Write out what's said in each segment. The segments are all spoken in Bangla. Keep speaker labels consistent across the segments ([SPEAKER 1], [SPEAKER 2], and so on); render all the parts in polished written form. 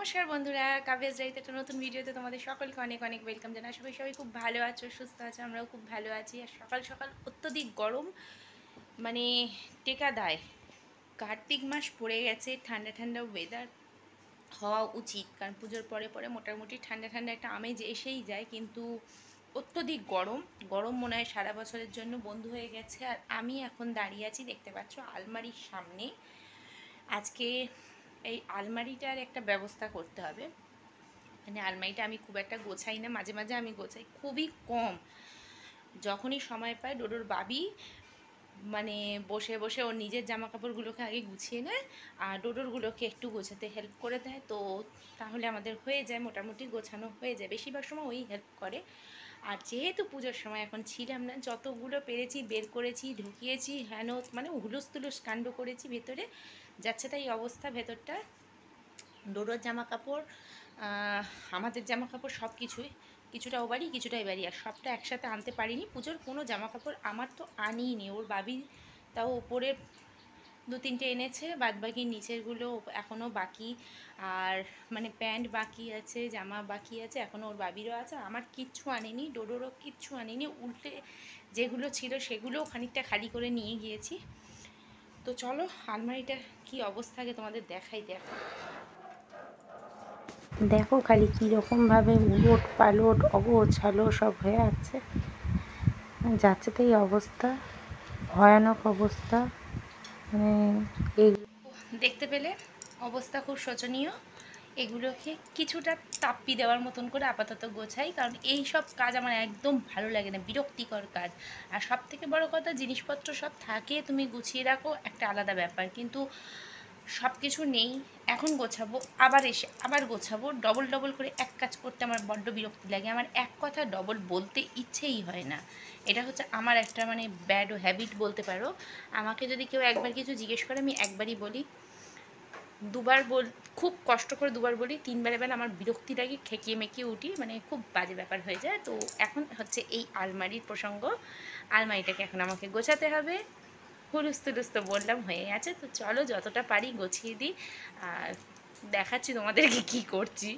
[SPEAKER 1] নমস্কার বন্ধুরা, কাব্যাস ডায়েরিতে একটা নতুন ভিডিওতে তোমাদের সকলকে অনেক অনেক ওয়েলকাম জানাই। আশা করি সবাই খুব ভালো আছো, সুস্থ আছো, আমরাও খুব ভালো আছি। আর সকাল সকাল অত্যধিক গরম, মানে টেকা দায়। কার্তিক মাস পড়ে গেছে, ঠান্ডা ঠান্ডা ওয়েদার হওয়া উচিত, কারণ পুজোর পরে পরে মোটামুটি ঠান্ডা ঠান্ডা একটা আমেজ এসেই যায়। কিন্তু অত্যধিক গরম, গরম মনে হয় সারা বছরের জন্য বন্ধু হয়ে গেছে। আর আমি এখন দাঁড়িয়ে আছি, দেখতে পাচ্ছ, আলমারির সামনে। আজকে এই আলমারিটার একটা ব্যবস্থা করতে হবে। মানে আলমারিটা আমি খুব একটা গোছাই না, মাঝে মাঝে আমি গোছাই, খুবই কম। যখনই সময় পাই ডোডোর বাবি মানে বসে বসে ওর নিজের জামা কাপড়গুলোকে আগে গুছিয়ে নেয়, আর ডোডোরগুলোকে একটু গোছাতে হেল্প করে দেয়। তো তাহলে আমাদের হয়ে যায়, মোটামুটি গোছানো হয়ে যায়, বেশিরভাগ সময় ওই হেল্প করে। আর যেহেতু পুজোর সময় এখন ছিলাম না, যতগুলো পেরেছি বের করেছি, ঢুকিয়েছি, হেন মানে হুলুস তুলুস কাণ্ড করেছি ভেতরে। যাচ্ছে তাই অবস্থা ভেতরটা। ডোডোর জামা কাপড়, আমাদের জামা কাপড় সব কিছুই, কিছুটা ও বাড়ি কিছুটা এ বাড়ি, আর সবটা একসাথে আনতে পারিনি। পুজোর কোনো জামা কাপড় আমার তো আনিনি, ওর বাবি তাও ওপরে দু তিনটে এনেছে, বাদ বাকি নিচেরগুলো এখনও বাকি। আর মানে প্যান্ট বাকি আছে, জামা বাকি আছে, এখনও ওর বাবিরও আছে। আমার কিচ্ছু আনিনি, ডোডোরও কিচ্ছু আনিনি। উল্টে যেগুলো ছিল সেগুলোও খানিকটা খালি করে নিয়ে গিয়েছি। তো চলো আলমারিটা কি অবস্থা আগে তোমাদের দেখাই। দেখো দেখো খালি কীরকমভাবে উলট পালট অগোছালো সব হয়ে আছে, যাচ্ছে তো এই অবস্থা, ভয়ানক অবস্থা। মানে এই দেখতে পেলে অবস্থা খুব শোচনীয়। এগুলোকে কিছুটা তাপ্পি দেওয়ার মতন করে আপাতত গোছাই, কারণ এই সব কাজ আমার একদম ভালো লাগে না, বিরক্তিকর কাজ। আর সব থেকে বড় কথা, জিনিসপত্র সব থাকে, তুমি গুছিয়ে রাখো, একটা আলাদা ব্যাপার। কিন্তু সব কিছু নেই, এখন গোছাবো, আবার এসে আবার গোছাবো, ডবল ডবল করে এক কাজ করতে আমার বড্ড বিরক্তি লাগে। আমার এক কথা ডবল বলতে ইচ্ছেই হয় না। এটা হচ্ছে আমার একটা মানে ব্যাড হ্যাবিট বলতে পারো। আমাকে যদি কেউ একবার কিছু জিজ্ঞেস করে, আমি একবারই বলি। দুবার খুব কষ্ট করে দুবার বলি, তিনবার এবার আমার বিরক্তি লাগে, খেকিয়ে মেকিয়ে উঠি, মানে খুব বাজে ব্যাপার হয়ে যায়। তো এখন হচ্ছে এই আলমারির প্রসঙ্গ। আলমারিটাকে এখন আমাকে গোছাতে হবে। হুলুস তুলুস তো বললাম হয়ে আছে, তো চলো যতটা পারি গুছিয়ে দিই, আর দেখাচ্ছি তোমাদেরকে কি করছি।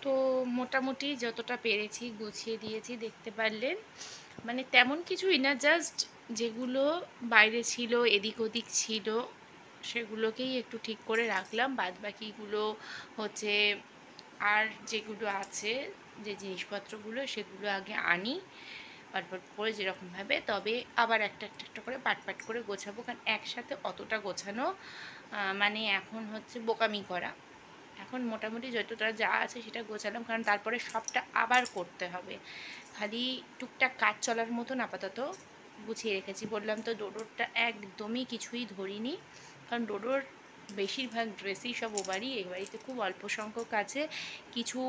[SPEAKER 1] তো মোটামুটি যতটা পেরেছি গুছিয়ে দিয়েছি, দেখতে পারলেন। মানে তেমন কিছুই না, জাস্ট যেগুলো বাইরে ছিল, এদিক ওদিক ছিল, সেগুলোকেই একটু ঠিক করে রাখলাম। বাদ বাকিগুলো হচ্ছে, আর যেগুলো আছে, যে জিনিসপত্রগুলো, সেগুলো আগে আনি পাটপাট করে যেরকমভাবে, তবে আবার একটা একটা একটা করে পাটপাট করে গোছাবো। কারণ একসাথে অতটা গোছানো মানে এখন হচ্ছে বোকামি করা। এখন মোটামুটি যতটা যা আছে সেটা গোছালাম, কারণ তারপরে সবটা আবার করতে হবে। খালি টুকটাক কাজ চলার মতন আপাতত গুছিয়ে রেখেছি। বললাম তো, ডোডোরটা একদমই কিছুই ধরিনি, কারণ ডোডোর বেশিরভাগ ড্রেসই সব ও বাড়ি, এই বাড়িতে খুব অল্প সংখ্যক আছে। কিছু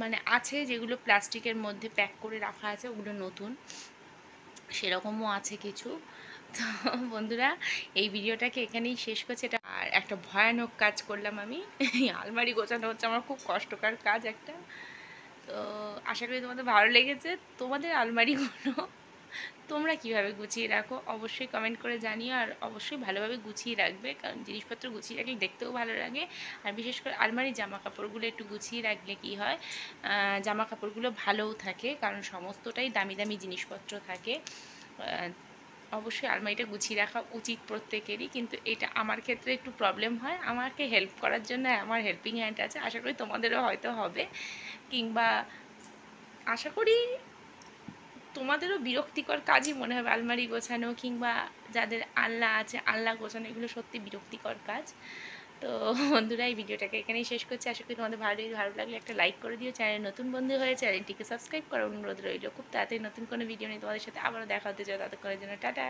[SPEAKER 1] মানে আছে যেগুলো প্লাস্টিকের মধ্যে প্যাক করে রাখা আছে, ওগুলো নতুন। সেরকমও আছে কিছু। তো বন্ধুরা, এই ভিডিওটাকে এখানেই শেষ করছি। এটা আর একটা ভয়ানক কাজ করলাম আমি। আলমারি গোছানো হচ্ছে আমার খুব কষ্টকর কাজ একটা। তো আশা করি তোমাদের ভালো লেগেছে। তোমাদের আলমারিগুলো তোমরা কিভাবে গুছিয়ে রাখো অবশ্যই কমেন্ট করে জানিও, আর অবশ্যই ভালোভাবে গুছিয়ে রাখবে, কারণ জিনিসপত্র গুছিয়ে রাখলে দেখতেও ভালো লাগে। আর বিশেষ করে আলমারি জামা কাপড়গুলো একটু গুছিয়ে রাখলে কি হয়, জামা কাপড়গুলো ভালোও থাকে, কারণ সমস্তটাই দামি দামি জিনিসপত্র থাকে। অবশ্যই আলমারিটা গুছিয়ে রাখা উচিত প্রত্যেকেরই, কিন্তু এটা আমার ক্ষেত্রে একটু প্রবলেম হয়। আমাকে হেল্প করার জন্য আমার হেল্পিং হ্যান্ড আছে, আশা করি তোমাদেরও হয়তো হবে, কিংবা আশা করি তোমাদেরও বিরক্তিকর কাজই মনে হবে আলমারি গোছানো, কিংবা যাদের আলনা আছে আলনা গোছানো, এগুলো সত্যি বিরক্তিকর কাজ। তো বন্ধুরা, এই ভিডিওটাকে এখানেই শেষ করছি। আশা করি তোমাদের ভালো লাগলে একটা লাইক করে দিও। চ্যানেল নতুন বন্ধু হয়ে চ্যানেলটিকে সাবস্ক্রাইব করার অনুরোধ রইল। খুব তাড়াতাড়ি নতুন কোনো ভিডিও নিয়ে তোমাদের সাথে আবারও দেখা হতে চাই। ততক্ষণের জন্য টাটা।